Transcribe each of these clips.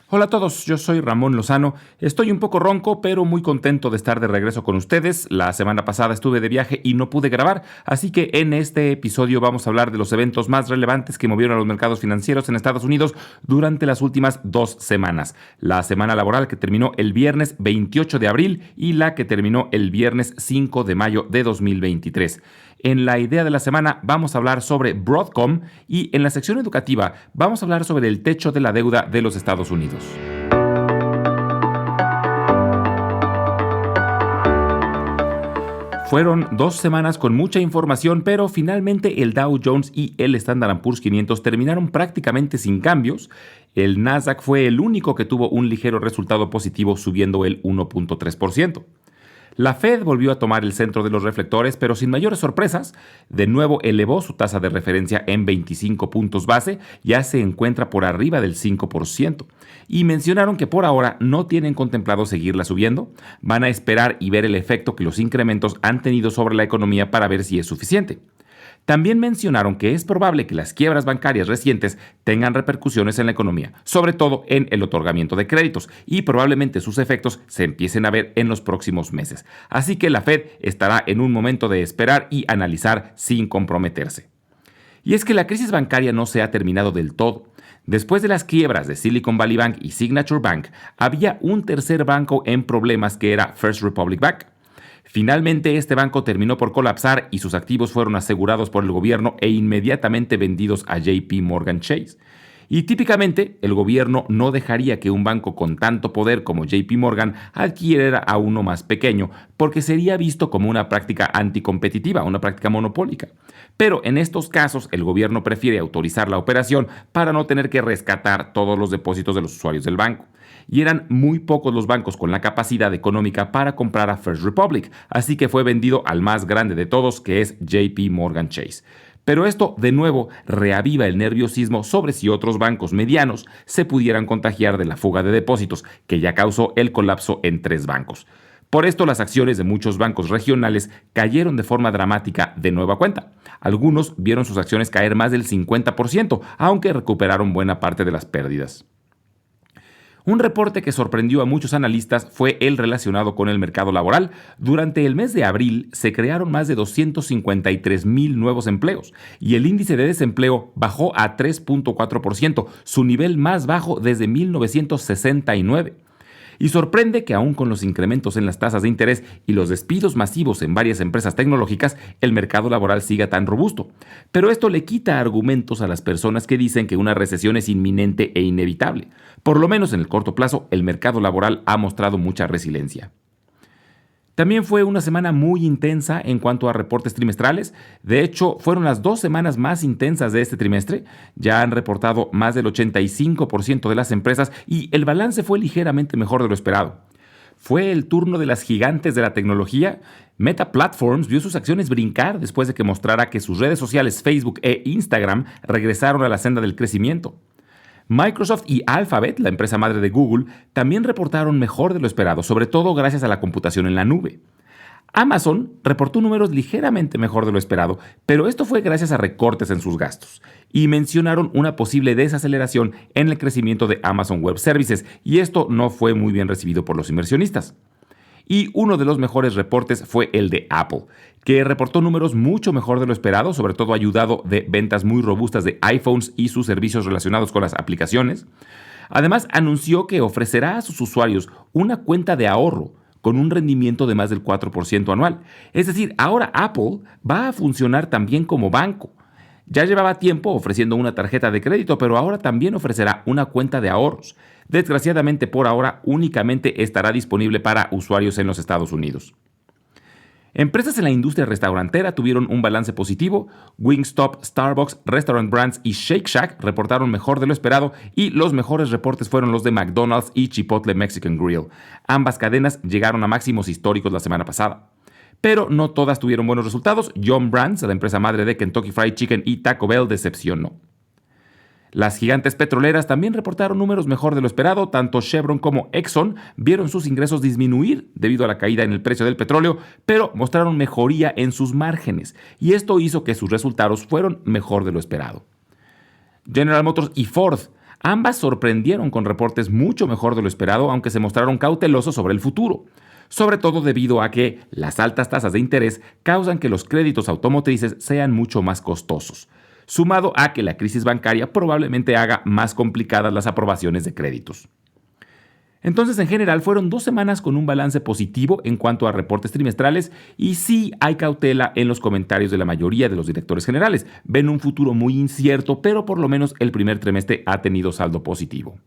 Hola a todos, yo soy Ramón Lozano. Estoy un poco ronco, pero muy contento de estar de regreso con ustedes. La semana pasada estuve de viaje y no pude grabar, así que en este episodio vamos a hablar de los eventos más relevantes que movieron a los mercados financieros en Estados Unidos durante las últimas 2 semanas. La semana laboral que terminó el viernes 28 de abril y la que terminó el viernes 5 de mayo de 2023. En la idea de la semana vamos a hablar sobre Broadcom y en la sección educativa vamos a hablar sobre el techo de la deuda de los Estados Unidos. Fueron 2 semanas con mucha información, pero finalmente el Dow Jones y el Standard & Poor's 500 terminaron prácticamente sin cambios. El Nasdaq fue el único que tuvo un ligero resultado positivo, subiendo el 1.3%. La Fed volvió a tomar el centro de los reflectores, pero sin mayores sorpresas. De nuevo elevó su tasa de referencia en 25 puntos base, ya se encuentra por arriba del 5%. Y mencionaron que por ahora no tienen contemplado seguirla subiendo, van a esperar y ver el efecto que los incrementos han tenido sobre la economía para ver si es suficiente. También mencionaron que es probable que las quiebras bancarias recientes tengan repercusiones en la economía, sobre todo en el otorgamiento de créditos, y probablemente sus efectos se empiecen a ver en los próximos meses. Así que la Fed estará en un momento de esperar y analizar sin comprometerse. Y es que la crisis bancaria no se ha terminado del todo. Después de las quiebras de Silicon Valley Bank y Signature Bank, había un tercer banco en problemas que era First Republic Bank. Finalmente, este banco terminó por colapsar y sus activos fueron asegurados por el gobierno e inmediatamente vendidos a JP Morgan Chase. Y típicamente, el gobierno no dejaría que un banco con tanto poder como JP Morgan adquiriera a uno más pequeño, porque sería visto como una práctica anticompetitiva, una práctica monopólica. Pero en estos casos, el gobierno prefiere autorizar la operación para no tener que rescatar todos los depósitos de los usuarios del banco. Y eran muy pocos los bancos con la capacidad económica para comprar a First Republic, así que fue vendido al más grande de todos, que es JP Morgan Chase. Pero esto, de nuevo, reaviva el nerviosismo sobre si otros bancos medianos se pudieran contagiar de la fuga de depósitos, que ya causó el colapso en 3 bancos. Por esto, las acciones de muchos bancos regionales cayeron de forma dramática de nueva cuenta. Algunos vieron sus acciones caer más del 50%, aunque recuperaron buena parte de las pérdidas. Un reporte que sorprendió a muchos analistas fue el relacionado con el mercado laboral. Durante el mes de abril se crearon más de 253,000 nuevos empleos y el índice de desempleo bajó a 3.4%, su nivel más bajo desde 1969. Y sorprende que aún con los incrementos en las tasas de interés y los despidos masivos en varias empresas tecnológicas, el mercado laboral siga tan robusto. Pero esto le quita argumentos a las personas que dicen que una recesión es inminente e inevitable. Por lo menos en el corto plazo, el mercado laboral ha mostrado mucha resiliencia. También fue una semana muy intensa en cuanto a reportes trimestrales. De hecho, fueron las 2 semanas más intensas de este trimestre. Ya han reportado más del 85% de las empresas y el balance fue ligeramente mejor de lo esperado. Fue el turno de las gigantes de la tecnología. Meta Platforms vio sus acciones brincar después de que mostrara que sus redes sociales Facebook e Instagram regresaron a la senda del crecimiento. Microsoft y Alphabet, la empresa madre de Google, también reportaron mejor de lo esperado, sobre todo gracias a la computación en la nube. Amazon reportó números ligeramente mejor de lo esperado, pero esto fue gracias a recortes en sus gastos. Y mencionaron una posible desaceleración en el crecimiento de Amazon Web Services, y esto no fue muy bien recibido por los inversionistas. Y uno de los mejores reportes fue el de Apple, que reportó números mucho mejor de lo esperado, sobre todo ayudado de ventas muy robustas de iPhones y sus servicios relacionados con las aplicaciones. Además, anunció que ofrecerá a sus usuarios una cuenta de ahorro con un rendimiento de más del 4% anual. Es decir, ahora Apple va a funcionar también como banco. Ya llevaba tiempo ofreciendo una tarjeta de crédito, pero ahora también ofrecerá una cuenta de ahorros. Desgraciadamente, por ahora, únicamente estará disponible para usuarios en los Estados Unidos. Empresas en la industria restaurantera tuvieron un balance positivo. Wingstop, Starbucks, Restaurant Brands y Shake Shack reportaron mejor de lo esperado y los mejores reportes fueron los de McDonald's y Chipotle Mexican Grill. Ambas cadenas llegaron a máximos históricos la semana pasada. Pero no todas tuvieron buenos resultados. Yum! Brands, la empresa madre de Kentucky Fried Chicken y Taco Bell, decepcionó. Las gigantes petroleras también reportaron números mejor de lo esperado. Tanto Chevron como Exxon vieron sus ingresos disminuir debido a la caída en el precio del petróleo, pero mostraron mejoría en sus márgenes, y esto hizo que sus resultados fueran mejor de lo esperado. General Motors y Ford Ambas sorprendieron con reportes mucho mejor de lo esperado, aunque se mostraron cautelosos sobre el futuro, sobre todo debido a que las altas tasas de interés causan que los créditos automotrices sean mucho más costosos, sumado a que la crisis bancaria probablemente haga más complicadas las aprobaciones de créditos. Entonces, en general, fueron 2 semanas con un balance positivo en cuanto a reportes trimestrales y sí hay cautela en los comentarios de la mayoría de los directores generales. Ven un futuro muy incierto, pero por lo menos el primer trimestre ha tenido saldo positivo.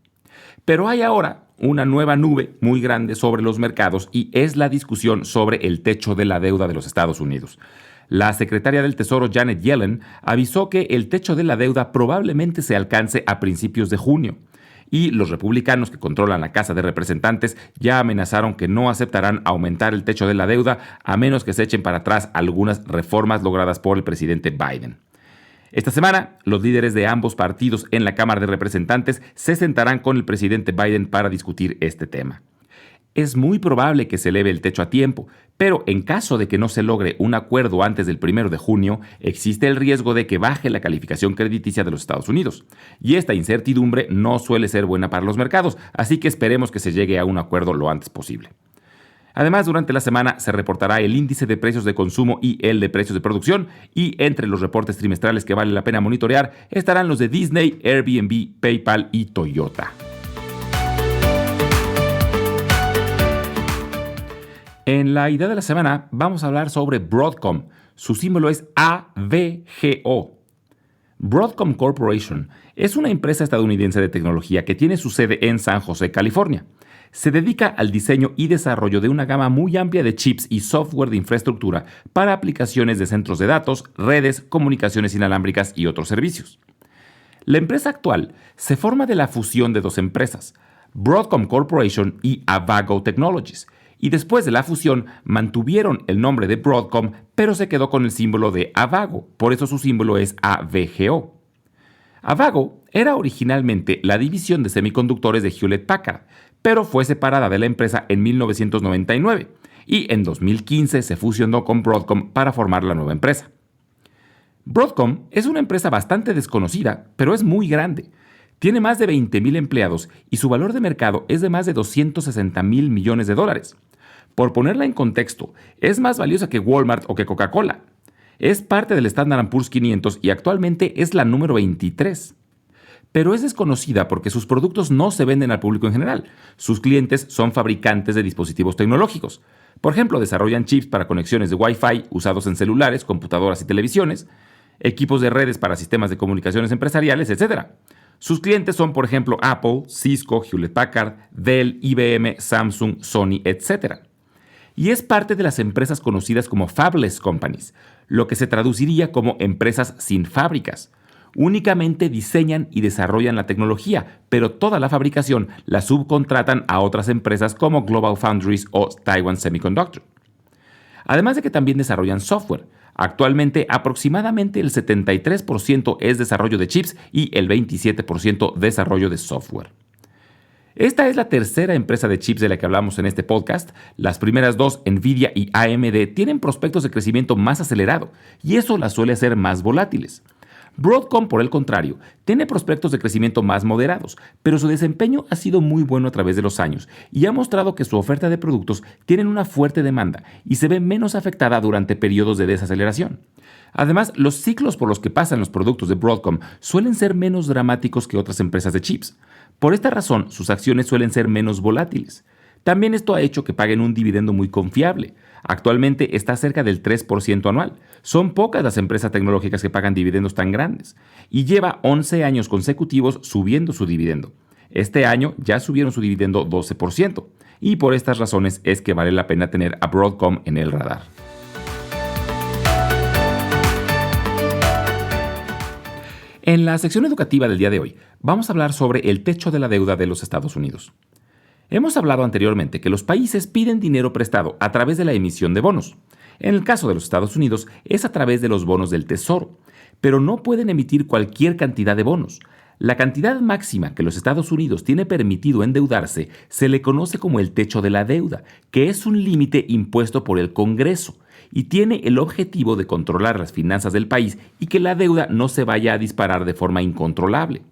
Pero hay ahora una nueva nube muy grande sobre los mercados y es la discusión sobre el techo de la deuda de los Estados Unidos. La secretaria del Tesoro Janet Yellen avisó que el techo de la deuda probablemente se alcance a principios de junio. Y los republicanos que controlan la Casa de Representantes ya amenazaron que no aceptarán aumentar el techo de la deuda a menos que se echen para atrás algunas reformas logradas por el presidente Biden. Esta semana, los líderes de ambos partidos en la Cámara de Representantes se sentarán con el presidente Biden para discutir este tema. Es muy probable que se eleve el techo a tiempo, pero en caso de que no se logre un acuerdo antes del 1 de junio, existe el riesgo de que baje la calificación crediticia de los Estados Unidos. Y esta incertidumbre no suele ser buena para los mercados, así que esperemos que se llegue a un acuerdo lo antes posible. Además, durante la semana se reportará el índice de precios de consumo y el de precios de producción, y entre los reportes trimestrales que vale la pena monitorear estarán los de Disney, Airbnb, PayPal y Toyota. En la idea de la semana vamos a hablar sobre Broadcom. Su símbolo es AVGO. Broadcom Corporation es una empresa estadounidense de tecnología que tiene su sede en San José, California. Se dedica al diseño y desarrollo de una gama muy amplia de chips y software de infraestructura para aplicaciones de centros de datos, redes, comunicaciones inalámbricas y otros servicios. La empresa actual se forma de la fusión de 2 empresas, Broadcom Corporation y Avago Technologies, y después de la fusión mantuvieron el nombre de Broadcom, pero se quedó con el símbolo de Avago, por eso su símbolo es AVGO. Avago era originalmente la división de semiconductores de Hewlett Packard, pero fue separada de la empresa en 1999 y en 2015 se fusionó con Broadcom para formar la nueva empresa. Broadcom es una empresa bastante desconocida, pero es muy grande. Tiene más de 20,000 empleados y su valor de mercado es de más de $260,000 millones. Por ponerla en contexto, es más valiosa que Walmart o que Coca-Cola. Es parte del Standard & Poor's 500 y actualmente es la número 23. Pero es desconocida porque sus productos no se venden al público en general. Sus clientes son fabricantes de dispositivos tecnológicos. Por ejemplo, desarrollan chips para conexiones de Wi-Fi usados en celulares, computadoras y televisiones, equipos de redes para sistemas de comunicaciones empresariales, etc. Sus clientes son, por ejemplo, Apple, Cisco, Hewlett Packard, Dell, IBM, Samsung, Sony, etc. Y es parte de las empresas conocidas como Fabless Companies, lo que se traduciría como empresas sin fábricas. Únicamente diseñan y desarrollan la tecnología, pero toda la fabricación la subcontratan a otras empresas como Global Foundries o Taiwan Semiconductor. Además de que también desarrollan software. Actualmente aproximadamente el 73% es desarrollo de chips y el 27% desarrollo de software. Esta es la tercera empresa de chips de la que hablamos en este podcast. Las primeras 2, Nvidia y AMD, tienen prospectos de crecimiento más acelerado y eso las suele hacer más volátiles. Broadcom, por el contrario, tiene prospectos de crecimiento más moderados, pero su desempeño ha sido muy bueno a través de los años y ha mostrado que su oferta de productos tiene una fuerte demanda y se ve menos afectada durante periodos de desaceleración. Además, los ciclos por los que pasan los productos de Broadcom suelen ser menos dramáticos que otras empresas de chips. Por esta razón, sus acciones suelen ser menos volátiles. También esto ha hecho que paguen un dividendo muy confiable. Actualmente está cerca del 3% anual. Son pocas las empresas tecnológicas que pagan dividendos tan grandes. Y lleva 11 años consecutivos subiendo su dividendo. Este año ya subieron su dividendo 12%. Y por estas razones es que vale la pena tener a Broadcom en el radar. En la sección educativa del día de hoy, vamos a hablar sobre el techo de la deuda de los Estados Unidos. Hemos hablado anteriormente que los países piden dinero prestado a través de la emisión de bonos. En el caso de los Estados Unidos es a través de los bonos del Tesoro, pero no pueden emitir cualquier cantidad de bonos. La cantidad máxima que los Estados Unidos tiene permitido endeudarse se le conoce como el techo de la deuda, que es un límite impuesto por el Congreso y tiene el objetivo de controlar las finanzas del país y que la deuda no se vaya a disparar de forma incontrolable.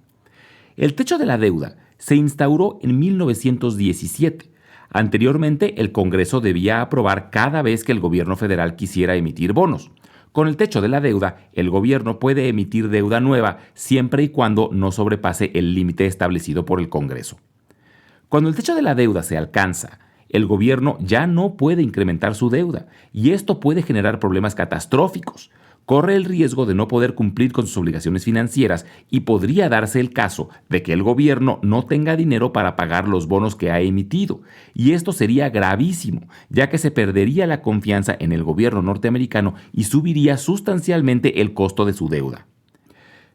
El techo de la deuda se instauró en 1917. Anteriormente, el Congreso debía aprobar cada vez que el gobierno federal quisiera emitir bonos. Con el techo de la deuda, el gobierno puede emitir deuda nueva siempre y cuando no sobrepase el límite establecido por el Congreso. Cuando el techo de la deuda se alcanza, el gobierno ya no puede incrementar su deuda y esto puede generar problemas catastróficos. Corre el riesgo de no poder cumplir con sus obligaciones financieras y podría darse el caso de que el gobierno no tenga dinero para pagar los bonos que ha emitido. Y esto sería gravísimo, ya que se perdería la confianza en el gobierno norteamericano y subiría sustancialmente el costo de su deuda.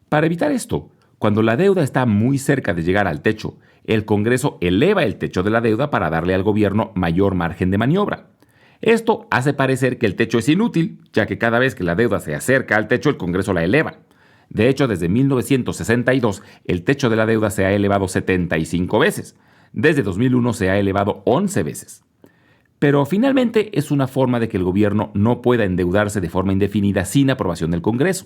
Para evitar esto, cuando la deuda está muy cerca de llegar al techo, el Congreso eleva el techo de la deuda para darle al gobierno mayor margen de maniobra. Esto hace parecer que el techo es inútil, ya que cada vez que la deuda se acerca al techo, el Congreso la eleva. De hecho, desde 1962, el techo de la deuda se ha elevado 75 veces. Desde 2001 se ha elevado 11 veces. Pero finalmente es una forma de que el gobierno no pueda endeudarse de forma indefinida sin aprobación del Congreso.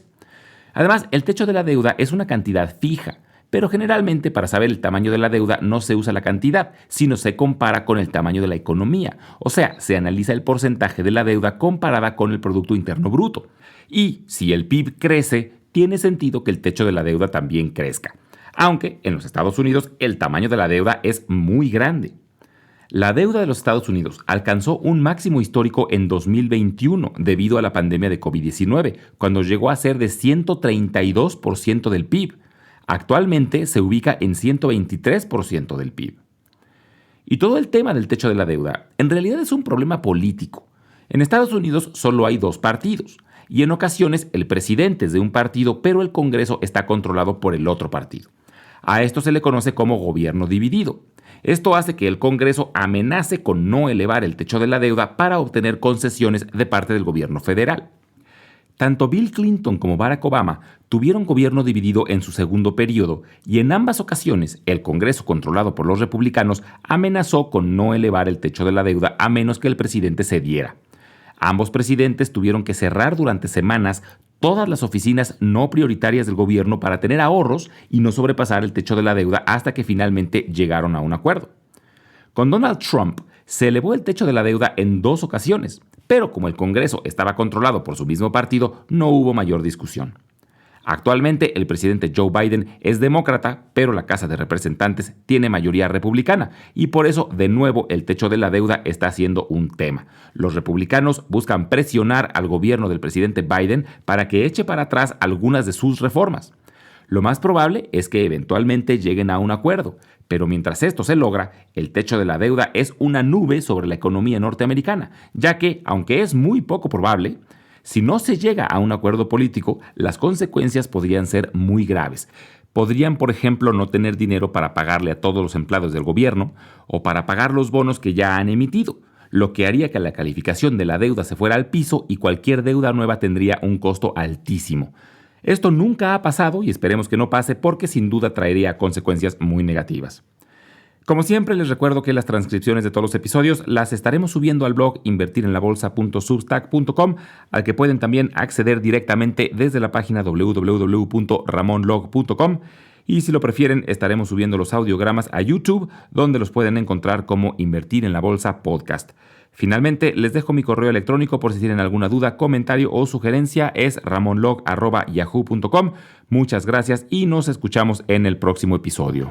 Además, el techo de la deuda es una cantidad fija, pero generalmente para saber el tamaño de la deuda no se usa la cantidad, sino se compara con el tamaño de la economía, o sea, se analiza el porcentaje de la deuda comparada con el Producto Interno Bruto. Y si el PIB crece, tiene sentido que el techo de la deuda también crezca, aunque en los Estados Unidos el tamaño de la deuda es muy grande. La deuda de los Estados Unidos alcanzó un máximo histórico en 2021 debido a la pandemia de COVID-19, cuando llegó a ser de 132% del PIB. Actualmente se ubica en 123% del PIB. Y todo el tema del techo de la deuda en realidad es un problema político. En Estados Unidos solo hay dos partidos, y en ocasiones el presidente es de un partido, pero el Congreso está controlado por el otro partido. A esto se le conoce como gobierno dividido. Esto hace que el Congreso amenace con no elevar el techo de la deuda para obtener concesiones de parte del gobierno federal. Tanto Bill Clinton como Barack Obama tuvieron gobierno dividido en su segundo periodo y en ambas ocasiones el Congreso controlado por los republicanos amenazó con no elevar el techo de la deuda a menos que el presidente cediera. Ambos presidentes tuvieron que cerrar durante semanas todas las oficinas no prioritarias del gobierno para tener ahorros y no sobrepasar el techo de la deuda hasta que finalmente llegaron a un acuerdo. Con Donald Trump se elevó el techo de la deuda en 2 ocasiones, pero como el Congreso estaba controlado por su mismo partido, no hubo mayor discusión. Actualmente el presidente Joe Biden es demócrata, pero la Casa de Representantes tiene mayoría republicana y por eso de nuevo el techo de la deuda está siendo un tema. Los republicanos buscan presionar al gobierno del presidente Biden para que eche para atrás algunas de sus reformas. Lo más probable es que eventualmente lleguen a un acuerdo, pero mientras esto se logra, el techo de la deuda es una nube sobre la economía norteamericana, ya que, aunque es muy poco probable, si no se llega a un acuerdo político, las consecuencias podrían ser muy graves. Podrían, por ejemplo, no tener dinero para pagarle a todos los empleados del gobierno o para pagar los bonos que ya han emitido, lo que haría que la calificación de la deuda se fuera al piso y cualquier deuda nueva tendría un costo altísimo. Esto nunca ha pasado y esperemos que no pase porque sin duda traería consecuencias muy negativas. Como siempre, les recuerdo que las transcripciones de todos los episodios las estaremos subiendo al blog invertirenlabolsa.substack.com, al que pueden también acceder directamente desde la página www.ramonlog.com. Y si lo prefieren, estaremos subiendo los audiogramas a YouTube, donde los pueden encontrar como Invertir en la Bolsa Podcast. Finalmente, les dejo mi correo electrónico por si tienen alguna duda, comentario o sugerencia. Es ramonlog@yahoo.com. Muchas gracias y nos escuchamos en el próximo episodio.